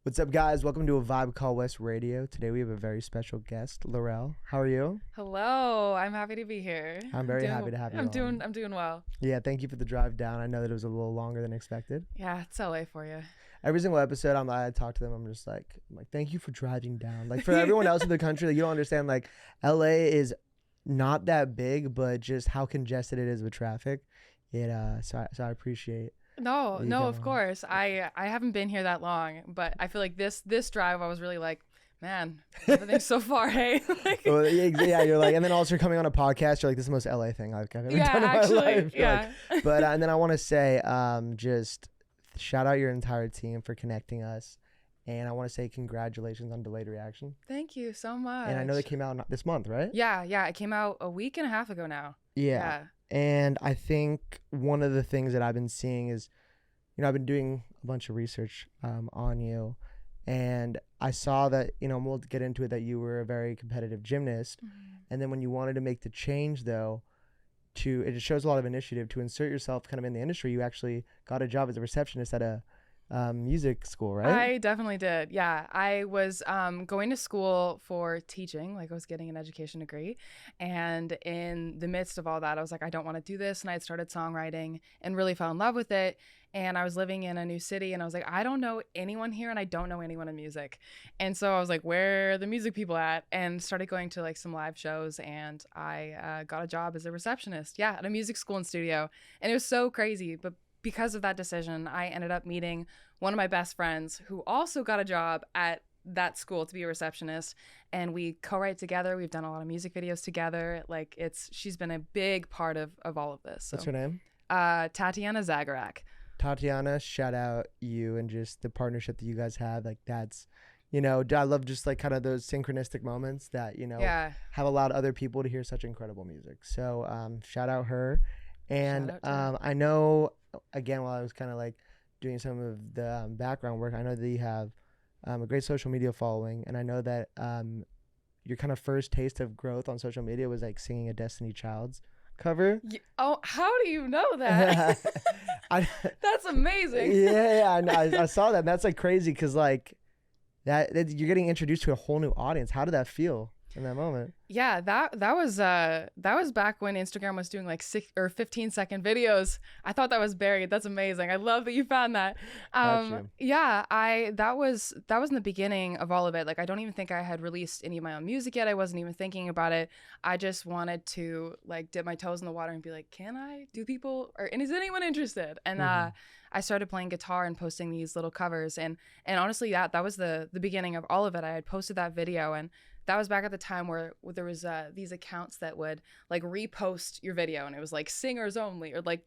What's up, guys? Welcome to A Vibe Call West Radio. Today we have a very special guest, Laur Elle. How are you? Hello, I'm happy to be here. I'm very happy to have you on. I'm doing well. Yeah, thank you for the drive down. I know that it was a little longer than expected. Yeah, it's LA for you. Every single episode, I talk to them. I'm like, thank you for driving down. Like for everyone else in the country, like, you don't understand. Like, LA is not that big, but just how congested it is with traffic. So I appreciate. No, of course. I haven't been here that long, but I feel like this drive, I was really like, man, everything's so far, hey? Well, yeah, you're like, and then also coming on a podcast, you're like, this is the most LA thing I've ever done in my life. Yeah. But and then I want to say, just shout out your entire team for connecting us. And I want to say congratulations on Delayed Reaction. Thank you so much. And I know they came out this month, right? Yeah. It came out a week and a half ago now. Yeah. And I think one of the things that I've been seeing is, I've been doing a bunch of research on you. And I saw that, we'll get into it, that you were a very competitive gymnast. Mm-hmm. And then when you wanted to make the change, though, it just shows a lot of initiative to insert yourself kind of in the industry. You actually got a job as a receptionist at a music school, right? I definitely did. Yeah. I was going to school for teaching, like I was getting an education degree. And in the midst of all that, I was like, I don't want to do this. And I had started songwriting and really fell in love with it. And I was living in a new city and I was like, I don't know anyone here and I don't know anyone in music. And so I was like, where are the music people at? And started going to like some live shows, and I got a job as a receptionist, at a music school and studio. And it was so crazy. But because of that decision, I ended up meeting one of my best friends who also got a job at that school to be a receptionist, and we co-write together. We've done a lot of music videos together. Like she's been a big part of all of this. So. What's her name? Tatiana Zagarak. Tatiana, shout out you and just the partnership that you guys have. Like that's, I love just like kind of those synchronistic moments that, have allowed other people to hear such incredible music. So shout out her. And I know, again, while I was kind of like doing some of the background work, I know that you have a great social media following. And I know that your kind of first taste of growth on social media was like singing a Destiny Child's cover. Oh, how do you know that? That's amazing. Yeah, I saw that. And that's like crazy because like that you're getting introduced to a whole new audience. How did that feel in that moment? Yeah, that was back when Instagram was doing like 6 or 15-second videos. I thought that was buried. That's amazing. I love that you found that. Yeah, that was in the beginning of all of it. Like I don't even think I had released any of my own music yet. I wasn't even thinking about it. I just wanted to like dip my toes in the water and be like, can I do people and is anyone interested? And I started playing guitar and posting these little covers, and honestly that was the beginning of all of it. I had posted that video, and that was back at the time where there was these accounts that would like repost your video, and it was like singers only, or like,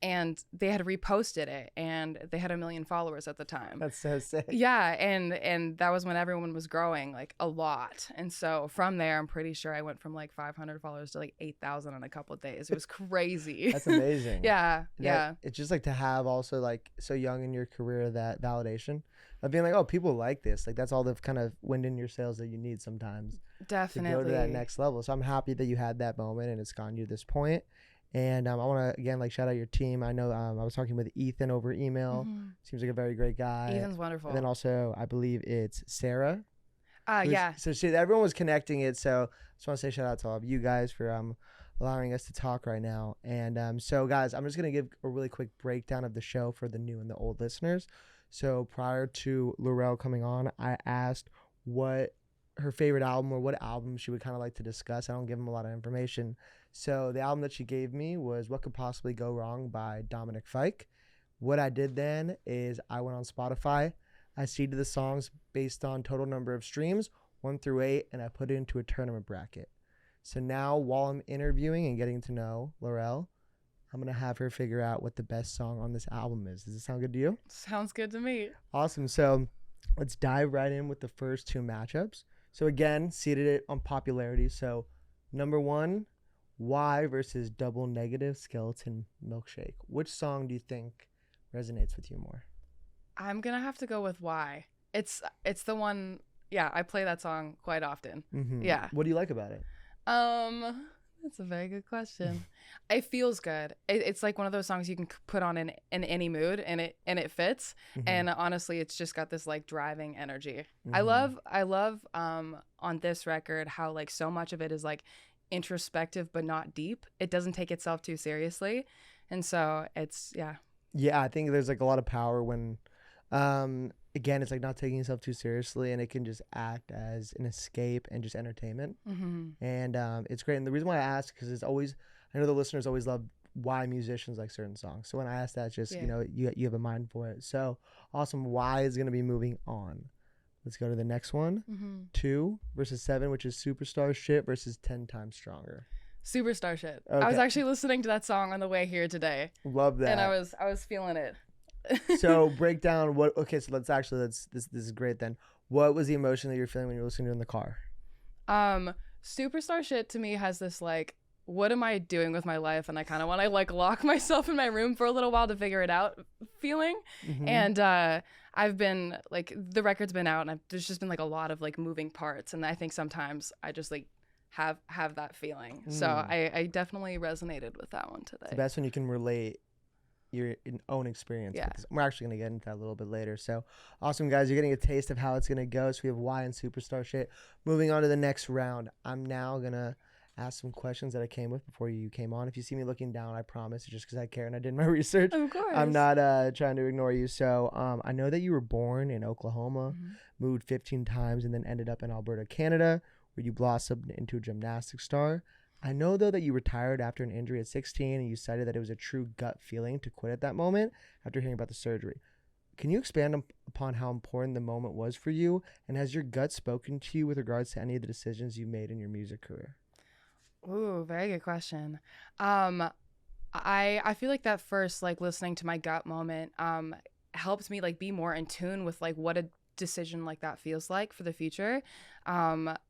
and they had reposted it, and they had 1 million followers at the time. That's so sick. Yeah, and that was when everyone was growing like a lot. And so from there, I'm pretty sure I went from like 500 followers to like 8,000 in a couple of days. It was crazy. That's amazing. Yeah. It's just like to have also like so young in your career that validation of being like, oh, people like this. Like that's all the kind of wind in your sails that you need sometimes. Definitely. To go to that next level. So I'm happy that you had that moment and it's gotten you to this point. And I want to again like shout out your team. I know I was talking with Ethan over email. Mm-hmm. Seems like a very great guy. Ethan's wonderful. And then also I believe it's Sarah. Yeah. So everyone was connecting it. So I just want to say shout out to all of you guys for allowing us to talk right now. And so guys, I'm just gonna give a really quick breakdown of the show for the new and the old listeners. So prior to Laur Elle coming on, I asked what her favorite album or what album she would kind of like to discuss. I don't give them a lot of information. So the album that she gave me was What Could Possibly Go Wrong by Dominic Fike. What I did then is I went on Spotify. I seeded the songs based on total number of streams, 1 through 8, and I put it into a tournament bracket. So now while I'm interviewing and getting to know Laur Elle, I'm going to have her figure out what the best song on this album is. Does it sound good to you? Sounds good to me. Awesome. So let's dive right in with the first 2 matchups. So again, seeded it on popularity. So number 1, Why versus Double Negative Skeleton Milkshake. Which song do you think resonates with you more? I'm going to have to go with Why. It's the one, I play that song quite often. Mm-hmm. Yeah. What do you like about it? That's a very good question. It feels good. It's like one of those songs you can put on in any mood, and it fits. And honestly, it's just got this like driving energy. I love on this record how like so much of it is like introspective but not deep. It doesn't take itself too seriously, and so it's Yeah, I think there's like a lot of power when, again, it's like not taking yourself too seriously, and it can just act as an escape and just entertainment. And it's great. And the reason why I ask, because it's always, I know the listeners always love why musicians like certain songs. So when I ask that, it's just, you know, you have a mind for it. So awesome. Why is going to be moving on. Let's go to the next one. 2 versus 7, which is Superstar Shit versus 10 Times Stronger. Superstar Shit. Okay. I was actually listening to that song on the way here today. Love that. And I was feeling it. So break down what, okay, so let's this is great then. What was the emotion that you're feeling when you're listening to it in the car? Superstar Shit to me has this like, what am I doing with my life? And I kind of want to like lock myself in my room for a little while to figure it out feeling. And I've been like, the record's been out, and there's just been like a lot of like moving parts. And I think sometimes I just like have that feeling. So I definitely resonated with that one today. It's the best when you can relate your own experience. Yeah. We're actually going to get into that a little bit later. So awesome, guys. You're getting a taste of how it's going to go. So we have Why and Superstar Shit. Moving on to the next round. I'm now going to ask some questions that I came with before you came on. If you see me looking down, I promise it's just because I care and I did my research. Of course. I'm not trying to ignore you. So I know that you were born in Oklahoma, moved 15 times, and then ended up in Alberta, Canada, where you blossomed into a gymnastics star. I know, though, that you retired after an injury at 16, and you cited that it was a true gut feeling to quit at that moment after hearing about the surgery. Can you expand upon how important the moment was for you, and has your gut spoken to you with regards to any of the decisions you made in your music career? Ooh, very good question. I feel like that first like listening to my gut moment helped me like be more in tune with like what a decision like that feels like for the future. I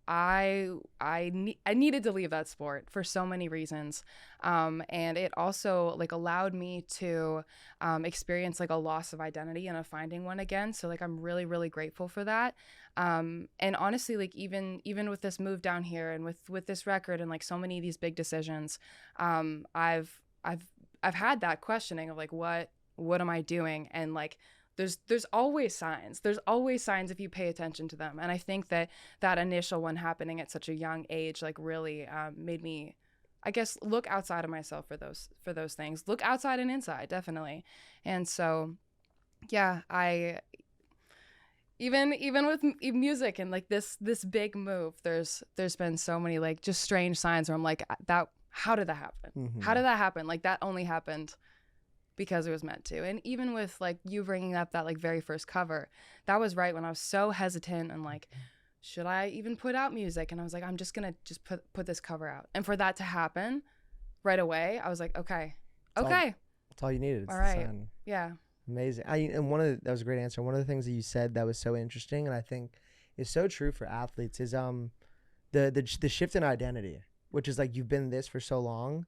needed to leave that sport for so many reasons, and it also like allowed me to experience like a loss of identity and a finding one again. So like I'm really grateful for that. And honestly, like even with this move down here and with this record and like so many of these big decisions, I've had that questioning of like what am I doing, and like there's always signs. There's always signs if you pay attention to them. And I think that initial one happening at such a young age like really made me, I guess, look outside of myself for those things. Look outside and inside, definitely. And so, yeah, I even with music and like this big move, there's been so many like just strange signs where I'm like, how did that happen? How did that happen? Like that only happened because it was meant to. And even with like you bringing up that like very first cover, that was right when I was so hesitant and like, should I even put out music? And I was like, I'm just gonna put this cover out. And for that to happen right away, I was like, okay. That's all you needed. It's all right. Sun. Yeah. Amazing. That was a great answer. One of the things that you said that was so interesting, and I think is so true for athletes, is the shift in identity, which is like you've been this for so long,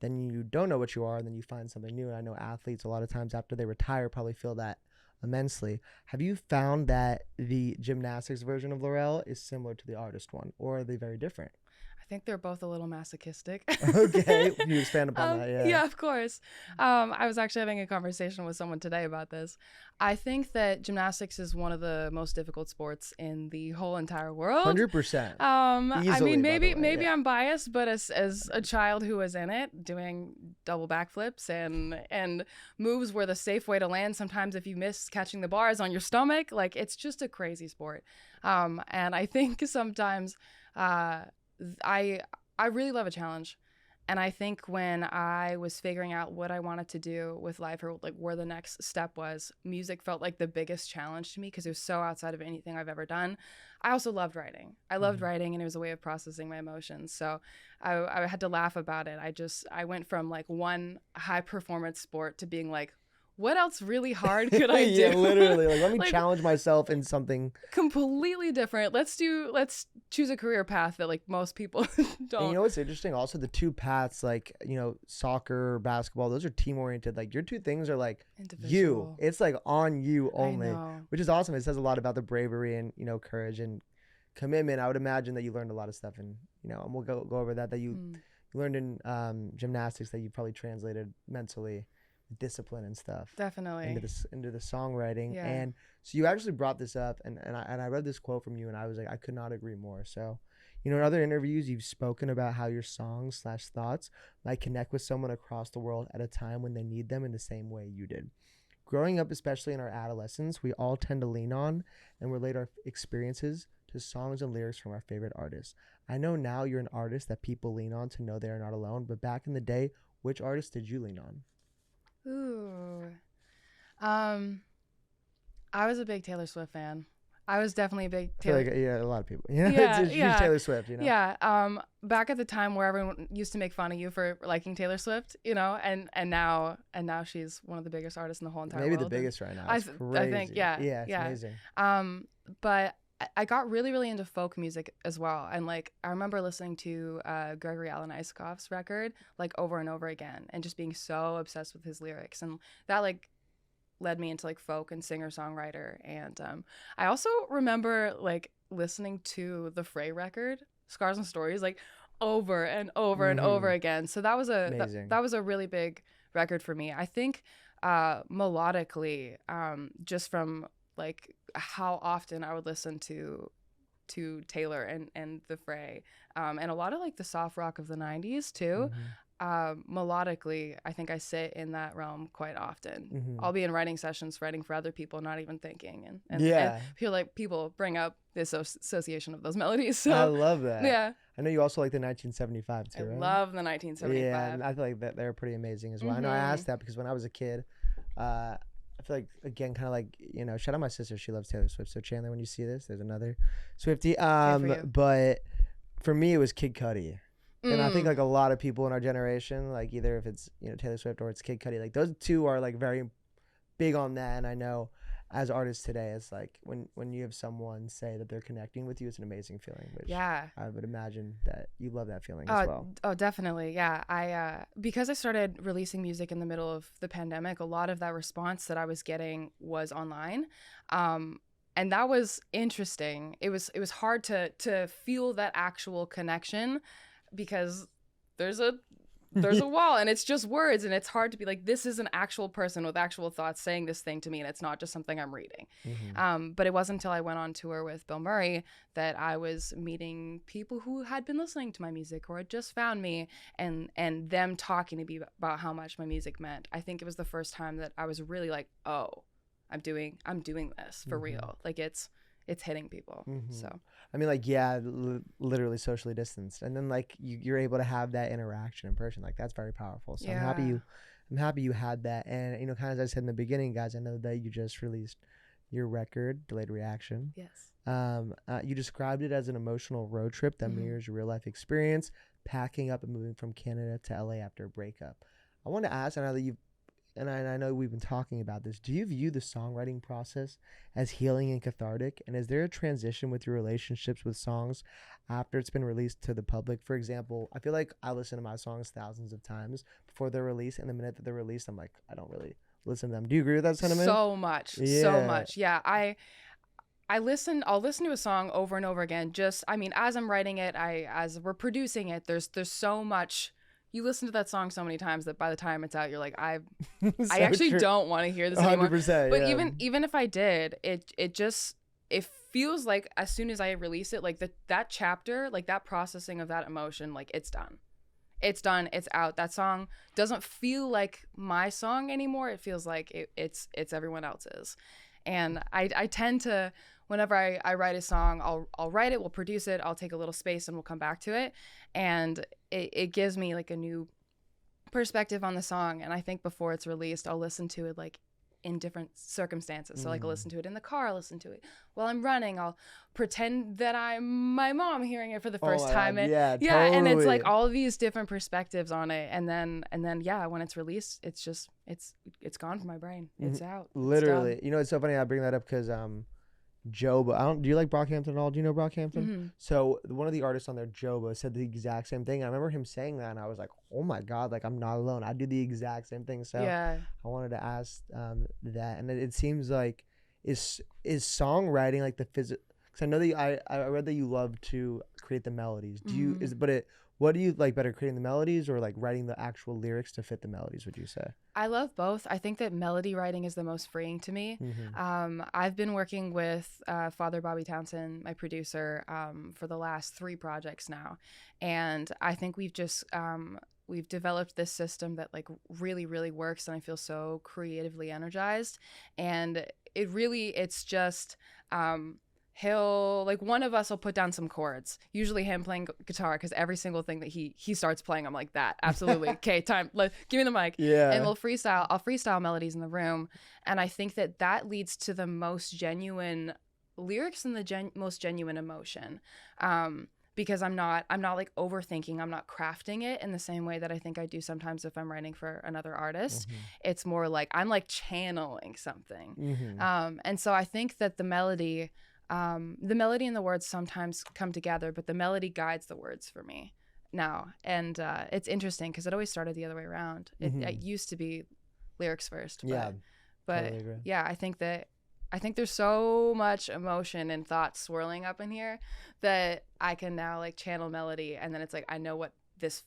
then you don't know what you are, and then you find something new. And I know athletes a lot of times after they retire probably feel that immensely. Have you found that the gymnastics version of Laur Elle is similar to the artist one, or are they very different? I think they're both a little masochistic. Okay, you expand upon that, Yeah, of course. I was actually having a conversation with someone today about this. I think that gymnastics is one of the most difficult sports in the whole entire world. 100%. I mean, maybe I'm biased, but as a child who was in it, doing double backflips and moves where the safe way to land, sometimes if you miss catching the bar is on your stomach, like it's just a crazy sport. And I think sometimes I really love a challenge. And I think when I was figuring out what I wanted to do with life, or like where the next step was, music felt like the biggest challenge to me because it was so outside of anything I've ever done. I also loved writing. I loved writing, and it was a way of processing my emotions. So I had to laugh about it. I went from like one high performance sport to being like, what else really hard could I do? Yeah, literally. Like, let me challenge myself in something completely different. Let's choose a career path that like most people don't. And you know what's interesting? Also, the two paths, like, you know, soccer, basketball, those are team oriented. Like, your two things are like you. It's like on you only, which is awesome. It says a lot about the bravery and, you know, courage and commitment. I would imagine that you learned a lot of stuff, and, you know, and we'll go over that you learned in gymnastics that you probably translated mentally, discipline and stuff. Definitely. Into the songwriting. Yeah. And so you actually brought this up, and I read this quote from you, and I was like, I could not agree more. So, you know, in other interviews, you've spoken about how your songs/thoughts might connect with someone across the world at a time when they need them in the same way you did. Growing up, especially in our adolescence, we all tend to lean on and relate our experiences to songs and lyrics from our favorite artists. I know now you're an artist that people lean on to know they are not alone, but back in the day, which artist did you lean on? Ooh. I was a big Taylor Swift fan. I was definitely a big Taylor. I feel like, yeah, a lot of people. Yeah, it's yeah. Taylor Swift, you know. Yeah. Back at the time where everyone used to make fun of you for liking Taylor Swift, you know, and now she's one of the biggest artists in the whole entire world. Maybe the biggest right now. It's crazy. I think, yeah, it's amazing. But I got really, really into folk music as well, and like I remember listening to Gregory Alan Isakoff's record like over and over again, and just being so obsessed with his lyrics, and that like led me into like folk and singer-songwriter. And I also remember like listening to the Frey record, Scars and Stories, like over and over and over again. So that was that was a really big record for me. I think melodically, just from like how often I would listen to Taylor and the Frey, and a lot of like the soft rock of the 90s too. Melodically, I think I sit in that realm quite often. I'll be in writing sessions, writing for other people, not even thinking, and feel like people bring up this association of those melodies. So I love that. Yeah, I know you also like the 1975 too. I love the 1975. Yeah, and I feel like that they're pretty amazing as well. I know I asked that because when I was a kid, I feel like, again, kind of like, you know, shout out my sister, she loves Taylor Swift. So Chandler, when you see this, there's another Swiftie. But for me, it was Kid Cudi. And I think like a lot of people in our generation, like either if it's, you know, Taylor Swift or it's Kid Cudi, like those two are like very big on that. And I know as artists today, it's like when you have someone say that they're connecting with you, it's an amazing feeling. Which I would imagine that you love that feeling as well. Oh, definitely. Yeah. I because I started releasing music in the middle of the pandemic, a lot of that response that I was getting was online. And that was interesting. It was hard to feel that actual connection, because there's a wall and it's just words, and it's hard to be like, this is an actual person with actual thoughts saying this thing to me, and it's not just something I'm reading. But it wasn't until I went on tour with Bill Murray that I was meeting people who had been listening to my music or had just found me, and them talking to me about how much my music meant. I think it was the first time that I was really like, oh, I'm doing this for real. Like it's hitting people. So I mean, like, literally socially distanced, and then like you're able to have that interaction in person. Like that's very powerful. So I'm happy you had that. And you know, kind of as I said in the beginning, guys, I know that you just released your record, Delayed Reaction. Yes. You described it as an emotional road trip that mirrors your real life experience, packing up and moving from Canada to LA after a breakup. I want to ask, I know that you've, and I know we've been talking about this, do you view the songwriting process as healing and cathartic? And is there a transition with your relationships with songs after it's been released to the public? For example, I feel like I listen to my songs thousands of times before they're released, and the minute that they're released, I'm like, I don't really listen to them. Do you agree with that sentiment? So much. Yeah. I'll listen to a song over and over again. Just, I mean, as I'm writing it, as we're producing it, there's so much. You listen to that song so many times that by the time it's out, you're like, I actually don't want to hear this anymore. 100%, but even if I did, it feels like as soon as I release it, like that chapter, like that processing of that emotion, like it's done. It's done. It's out. That song doesn't feel like my song anymore. It feels like it's everyone else's. And I tend to, whenever I write a song, I'll write it, we'll produce it, I'll take a little space and we'll come back to it. And it gives me like a new perspective on the song. And I think before it's released, I'll listen to it like in different circumstances. So like I'll listen to it in the car, I'll listen to it while I'm running, I'll pretend that I'm my mom hearing it for the first time. And totally. And it's like all of these different perspectives on it. And then when it's released, it's just it's gone from my brain. It's out. Literally. You know, it's so funny I bring that up because Joba, do you like Brockhampton at all? Do you know Brockhampton? So one of the artists on there, Joba, said the exact same thing. I remember him saying that, and I was like, oh my God, like I'm not alone. I do the exact same thing. So I wanted to ask that. And it seems like, is songwriting like the physical, Because I know that I read that you love to create the melodies. Do you Mm-hmm. what do you like better, creating the melodies or like writing the actual lyrics to fit the melodies? Would you say? I love both. I think that melody writing is the most freeing to me. I've been working with Father Bobby Townsend, my producer, for the last 3 projects now, and I think we've developed this system that like really, really works, and I feel so creatively energized. And it's just he'll like one of us will put down some chords, usually him playing guitar, because every single thing that he starts playing I'm like, that absolutely okay, time, give me the mic. Yeah. And I'll freestyle melodies in the room, and I think that leads to the most genuine lyrics and the most genuine emotion, because I'm not like overthinking, I'm not crafting it in the same way that I think I do sometimes if I'm writing for another artist. It's more like I'm like channeling something. And so I think that the melody and the words sometimes come together, but the melody guides the words for me now. And it's interesting because it always started the other way around. It used to be lyrics first. But totally agree. yeah, I think there's so much emotion and thought swirling up in here that I can now like channel melody, and then it's like I know what this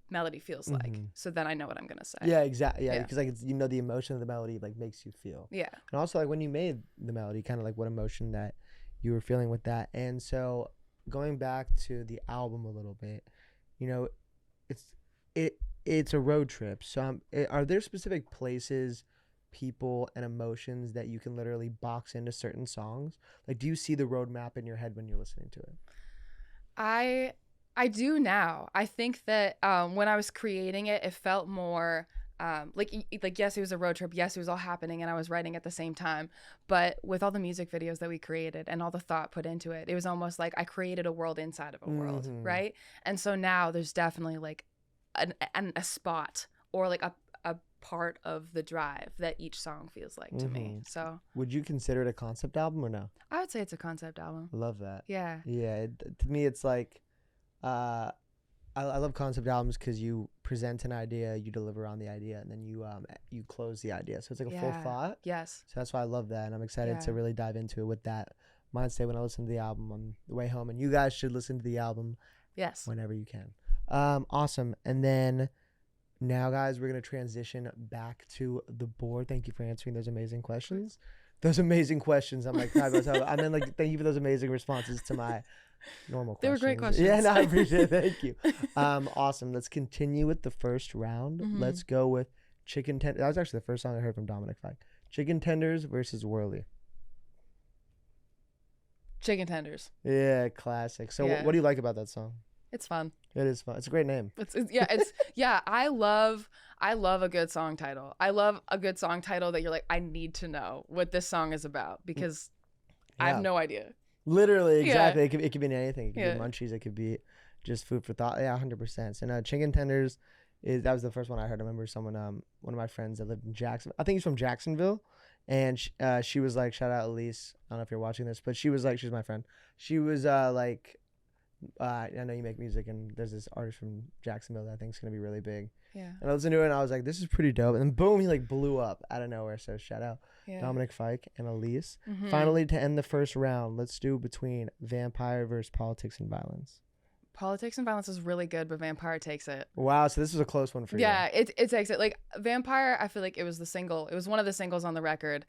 melody feels like, so then I know what I'm gonna say. Yeah, exactly. Yeah, because like it's, the emotion of the melody like makes you feel. Yeah. And also like when you made the melody, kind of like what emotion that you were feeling with that. And so going back to the album a little bit, it's a road trip. So are there specific places, people, and emotions that you can literally box into certain songs? Like, do you see the roadmap in your head when you're listening to it? I do now. I think that when I was creating it, it felt more like yes, it was a road trip. Yes, it was all happening, and I was writing at the same time. But with all the music videos that we created and all the thought put into it, it was almost like I created a world inside of a world, right? And so now there's definitely like a spot or like a part of the drive that each song feels like to me. So would you consider it a concept album or no? I would say it's a concept album. I love that. Yeah. To me it's like I love concept albums because you present an idea, you deliver on the idea, and then you close the idea, so it's like a full thought. Yes. So that's why I love that, and I'm excited to really dive into it with that mindset when I listen to the album on the way home. And you guys should listen to the album whenever you can. Awesome. And then now, guys, we're going to transition back to the board. Thank you for answering those amazing questions. I'm like, and then like, thank you for those amazing responses to my normal questions. They were great questions. Yeah, no, I appreciate it. Thank you. Awesome. Let's continue with the first round. Let's go with Chicken Tenders. That was actually the first song I heard from Dominic Fike. Chicken Tenders versus Whirly. Chicken Tenders. Yeah, classic. So what do you like about that song? It's fun. It is fun. It's a great name. I love a good song title. I love a good song title that you're like, I need to know what this song is about, because I have no idea. Literally, exactly. It could be anything. It could be munchies. It could be just food for thought. Yeah, 100%. So Chicken Tenders that was the first one I heard. I remember someone, one of my friends that lived in Jacksonville. I think he's from Jacksonville, and she was like, shout out Elise. I don't know if you're watching this, but she was like, she's my friend. She was like, I know you make music, and there's this artist from Jacksonville that I think is gonna be really big. Yeah. And I listened to it, and I was like, this is pretty dope. And then boom, he like blew up out of nowhere. So shout out Dominic Fike and Elise. Finally, to end the first round, let's do between Vampire versus Politics and Violence. Politics and Violence is really good, but Vampire takes it. Wow, so this was a close one for you. Yeah, it takes it. Like Vampire, I feel like it was one of the singles on the record.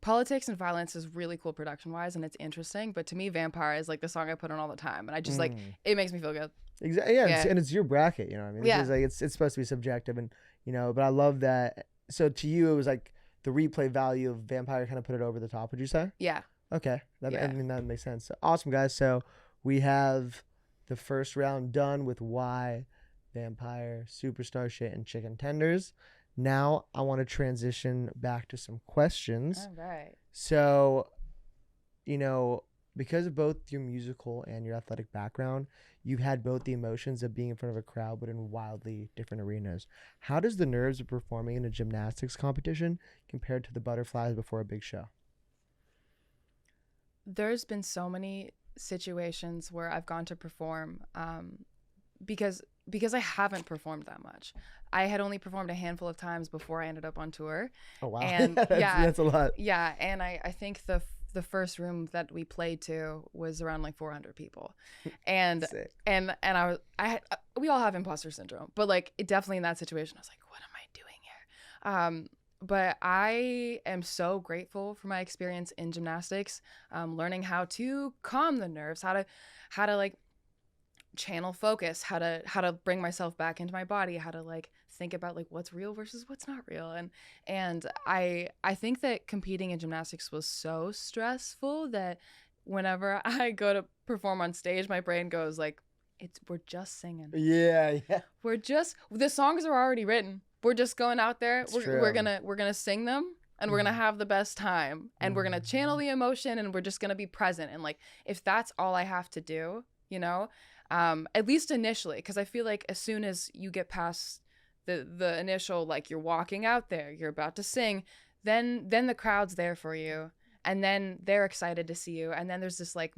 Politics and Violence is really cool production-wise, and it's interesting. But to me, Vampire is like the song I put on all the time, and I just like it makes me feel good. Exactly. Yeah, and it's your bracket. You know what I mean? This is like it's supposed to be subjective, and but I love that. So to you, it was like the replay value of Vampire kind of put it over the top. Would you say? Yeah. Okay. I mean that makes sense. So, awesome, guys. So we have the first round done with Why, Vampire, Superstar Shit, and Chicken Tenders. Now I want to transition back to some questions. All right. So, because of both your musical and your athletic background, you've had both the emotions of being in front of a crowd, but in wildly different arenas. How does the nerves of performing in a gymnastics competition compared to the butterflies before a big show? There's been so many situations where I've gone to perform because I haven't performed that much. I had only performed a handful of times before I ended up on tour. Oh, wow. And that's a lot. Yeah. And I think the the first room that we played to was around like 400 people, and we all have imposter syndrome, but like definitely in that situation, I was like, what am I doing here? But I am so grateful for my experience in gymnastics, learning how to calm the nerves, how to like channel focus, how to bring myself back into my body, how to like think about like what's real versus what's not real. And I think that competing in gymnastics was so stressful that whenever I go to perform on stage, my brain goes like, we're just singing. Yeah. The songs are already written. We're just going out there. It's we're gonna sing them, and we're gonna have the best time, and we're gonna channel the emotion, and we're just gonna be present. And like, if that's all I have to do, you know, at least initially, because I feel like as soon as you get past the initial, like you're walking out there, you're about to sing, then the crowd's there for you, and then they're excited to see you, and then there's this like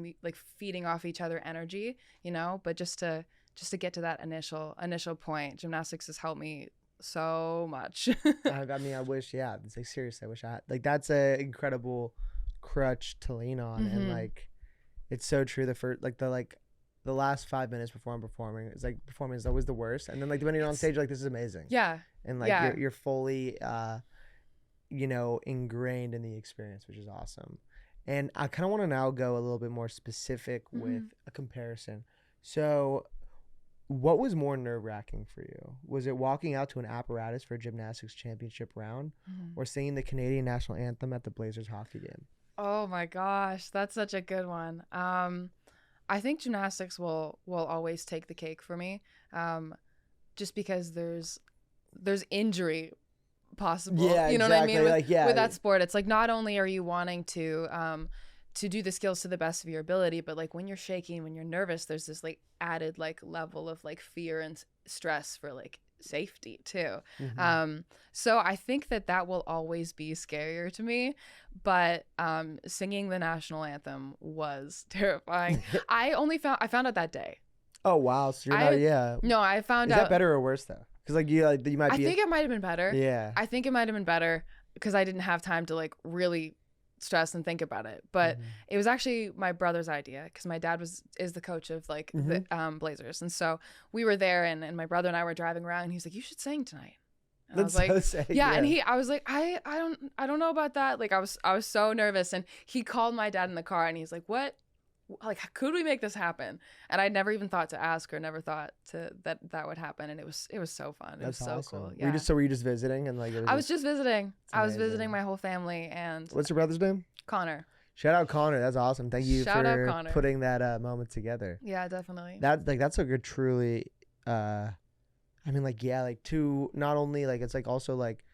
feeding off each other energy, you know. But just to get to that initial point, gymnastics has helped me so much. I mean, I wish, yeah, it's like seriously, I wish I had, like, that's a incredible crutch to lean on. And like, it's so true. The last 5 minutes before I'm performing, it's like performing is always the worst, and then like when you're on stage, you're like, this is amazing. Yeah. And like you're fully you know, ingrained in the experience, which is awesome. And I kind of want to now go a little bit more specific with a comparison. So what was more nerve-wracking for you? Was it walking out to an apparatus for a gymnastics championship round, or singing the Canadian national anthem at the Blazers hockey game? Oh my gosh, that's such a good one. I think gymnastics will always take the cake for me, just because there's injury possible. Yeah, you know exactly. what I mean? Like, yeah. With that sport, it's like not only are you wanting to do the skills to the best of your ability, but like when you're shaking, when you're nervous, there's this like added like level of like fear and stress for like safety too. So I think that will always be scarier to me, but singing the national anthem was terrifying. I found out that day. Oh wow, so you're not, no, I found out. Is that better or worse though? Because like you might be, I think it might have been better. Yeah, I think it might have been better because I didn't have time to like really stress and think about it. But it was actually my brother's idea, because my dad is the coach of like the Blazers, and so we were there, and my brother and I were driving around, and he was like, you should sing tonight. And that's I was like, so sick. yeah, and I was like, I don't know about that. Like I was so nervous, and he called my dad in the car, and he's like, what? Like, could we make this happen? And I'd never even thought to ask, or never thought that would happen, and it was so fun. It was so awesome. cool. Yeah. Were you just visiting, and like I was just visiting. I was visiting my whole family. And what's your brother's name? Connor. Shout out Connor. That's awesome. Thank you Shout out for Connor. putting that moment together. Yeah, definitely. That's a good, truly. I mean, like, yeah, like to not only like, it's like also like,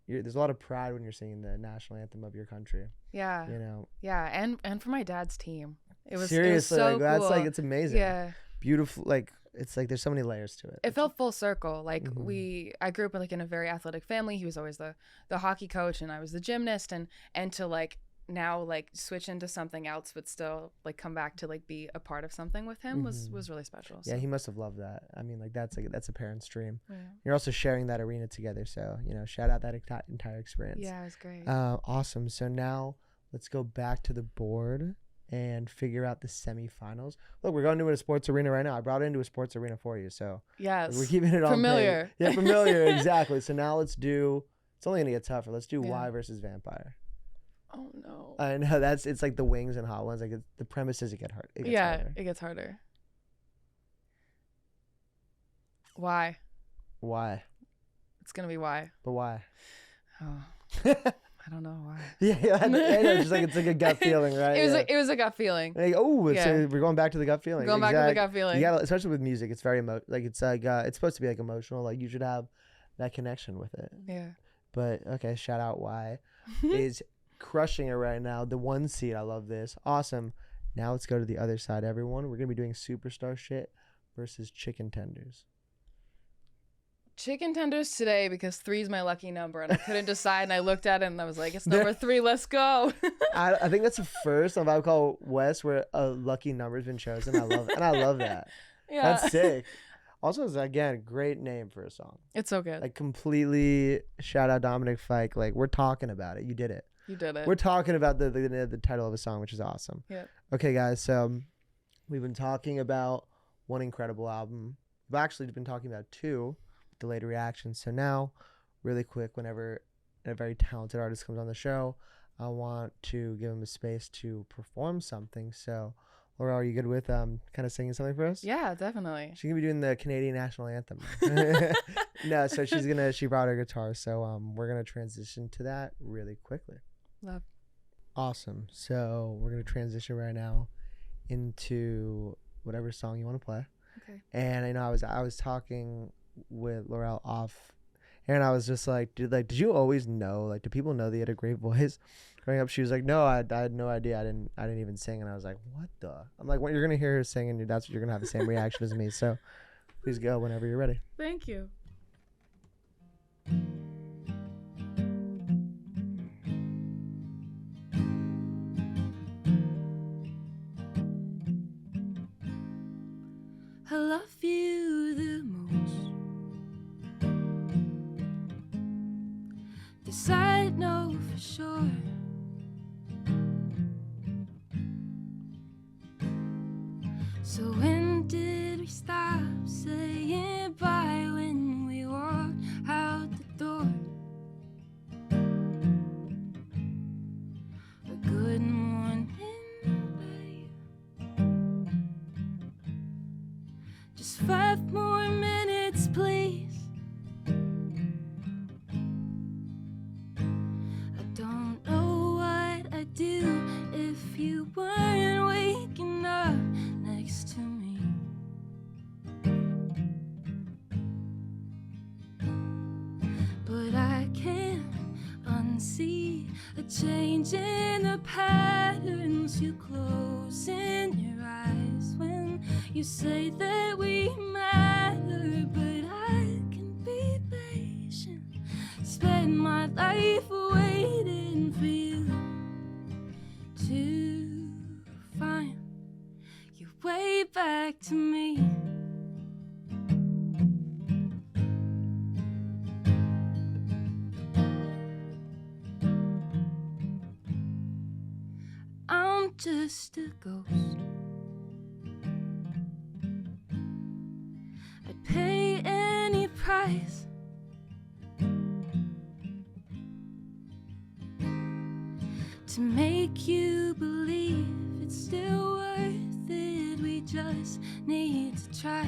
there's a lot of pride when you're singing the national anthem of your country. Yeah. You know. Yeah, and for my dad's team. It was seriously, so like, cool. that's like, it's amazing. Yeah. Beautiful. Like, it's like there's so many layers to it. It felt full circle. Like I grew up like in a very athletic family. He was always the hockey coach, and I was the gymnast, and to like now like switch into something else, but still like come back to like be a part of something with him was really special. So. Yeah, he must have loved that. I mean, like that's a parent's dream. Yeah. You're also sharing that arena together, so you know, shout out that entire experience. Yeah, it was great. Awesome. So now let's go back to the board and figure out the semifinals. Look, we're going to a sports arena right now. I brought it into a sports arena for you, so yes, we're keeping it on familiar. Yeah, familiar. Exactly. So now let's do. It's only gonna get tougher. Let's do Y versus Vampire. Oh no. I know it's like the Wings and Hot Ones. Like the premise is it gets harder. It gets harder. Why? It's gonna be why. But why? Oh. I don't know why. Yeah, I know. Just like it's like a gut feeling, right? It was a gut feeling. Like, we're going back to the gut feeling. Going back to the gut feeling. You gotta, especially with music, it's very it's like it's supposed to be like emotional. Like you should have that connection with it. Yeah. But okay, shout out Y is crushing it right now. The 1 seed. I love this. Awesome. Now let's go to the other side, everyone. We're gonna be doing superstar shit versus chicken tenders. Chicken tenders today, because 3 is my lucky number, and I couldn't decide, and I looked at it and I was like, it's number 3, let's go. I think that's the first of I would call West where a lucky number's been chosen. I love that. Yeah. That's sick. Also, it's again great name for a song. It's so good. Like completely shout out Dominic Fike. Like we're talking about it. You did it. You did it. We're talking about the title of a song, which is awesome. Yeah. Okay, guys. So we've been talking about one incredible album. We've actually been talking about two delayed reactions. So now, really quick, whenever a very talented artist comes on the show, I want to give him a space to perform something. So, Laura, are you good with kind of singing something for us? Yeah, definitely. She's gonna be doing the Canadian national anthem. No, so she brought her guitar. So we're gonna transition to that really quickly. Love. Awesome. So we're gonna transition right now into whatever song you want to play. Okay. And I was talking with Laur Elle off, and I was just like, did you always know? Like, do people know that you had a great voice growing up? She was like, no, I had no idea. I didn't even sing. And I was like, what the? I'm like, well, you're gonna hear her sing, and that's what you're gonna have the same reaction as me. So please go whenever you're ready. Thank you. I love you the most. This I know for sure. So when did we stop saying bye when we walked out the door? A good morning, babe. Just 5 more minutes, please. I don't know what I'd do if you weren't waking up next to me. But I can't unsee a change in the patterns you close in your eyes when you say that we matter. But I can be patient, spend my life waiting for you to find your way back to me. I'm just a ghost. I'd pay any price to make you believe it's still worth it. We just need to try.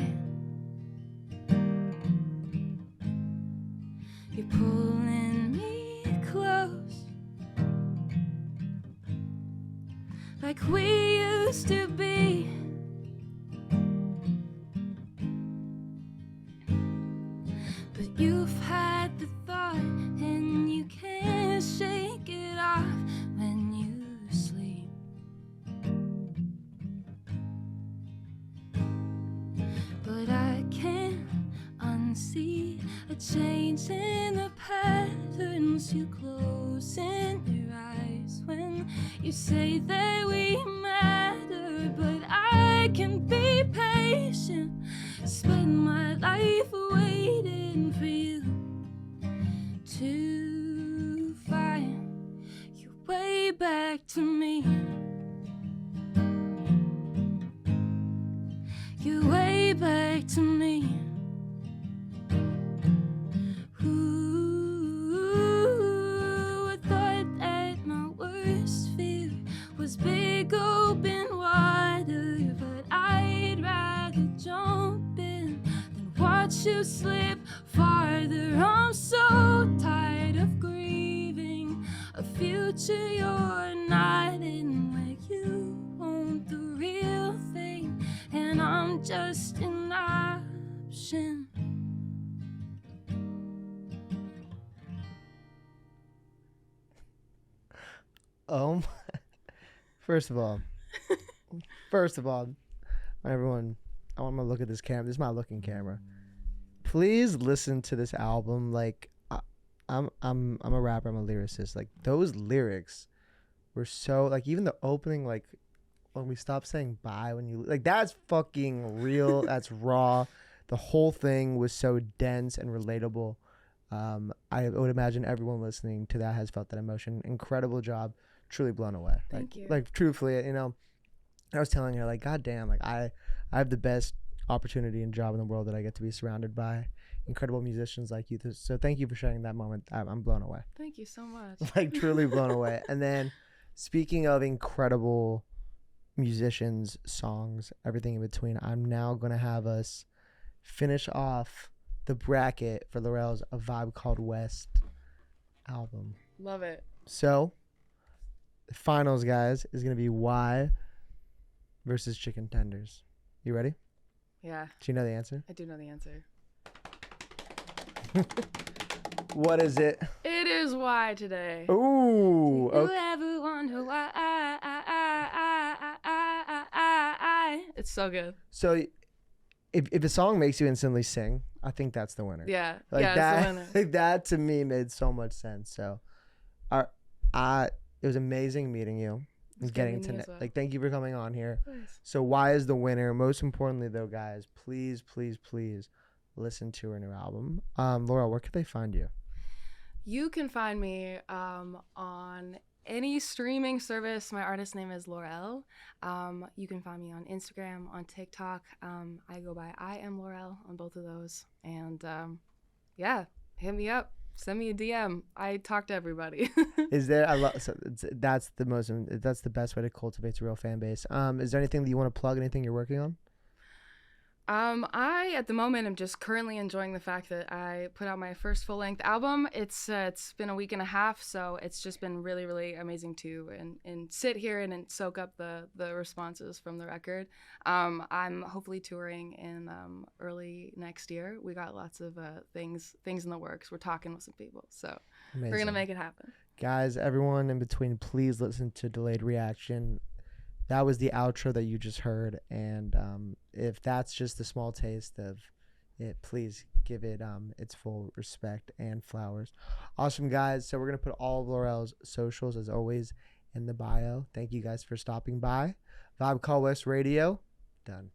You're pulling me close, like we used to be. But you've had the thought and you can't shake it off when you sleep. But I can't unsee a change in the patterns you close in your eyes when you say that we matter. But I can be patient, spend my life waiting for you to find your way back to me. Your way back to me. Ooh, I thought that my worst fear was big open water, but I'd rather jump in than watch you slip farther. I'm so tired of grieving a future you're not in, where you want the real thing and I'm just an option. Oh, first of all, everyone, I want to look at this camera. This is my looking camera. Please listen to this album. Like, I'm a rapper. I'm a lyricist. Like, those lyrics were so, like, even the opening, like, when we stop saying bye, when you, like, that's fucking real. That's raw. The whole thing was so dense and relatable. I would imagine everyone listening to that has felt that emotion. Incredible job. Truly blown away. Thank you. Like truthfully, I was telling her, like, God damn, like I have the best opportunity and job in the world that I get to be surrounded by incredible musicians like you. So thank you for sharing that moment. I'm blown away. Thank you so much. Like truly blown away. And then speaking of incredible musicians, songs, everything in between, I'm now going to have us finish off the bracket for Laur Elle's A Vibe Called West album. Love it. So the finals, guys, is going to be Why versus Chicken Tenders. You ready? Yeah. Do you know the answer? I do know the answer. What is it? It is Why today. Ooh. Do you ever wonder why It's so good. So if a song makes you instantly sing, I think that's the winner. Yeah. Like yeah, that, it's the winner. like that to me made so much sense. So it was amazing meeting you and getting to well. like, thank you for coming on here. Nice. So Why is the winner. Most importantly though, guys, please listen to her new album. Laur Elle, where could they find you? You can find me on any streaming service. My artist name is Laur Elle. You can find me on Instagram, on TikTok. I go by I am Laur Elle on both of those. And yeah, hit me up. Send me a DM. I talk to everybody. Is there? That's the best way to cultivate a real fan base. Is there anything that you want to plug? Anything you're working on? I at the moment am just currently enjoying the fact that I put out my first full-length album. It's been a week and a half, so it's just been really, really amazing to and sit here and soak up the responses from the record. I'm hopefully touring in early next year. We got lots of things in the works. We're talking with some people, so Amazing. We're gonna make it happen. Guys, everyone in between, please listen to Delayed Reaction. That was the outro that you just heard, and if that's just a small taste of it, please give it its full respect and flowers. Awesome, guys. So we're going to put all of Laur Elle's socials, as always, in the bio. Thank you guys for stopping by. Vibe Call West Radio, done.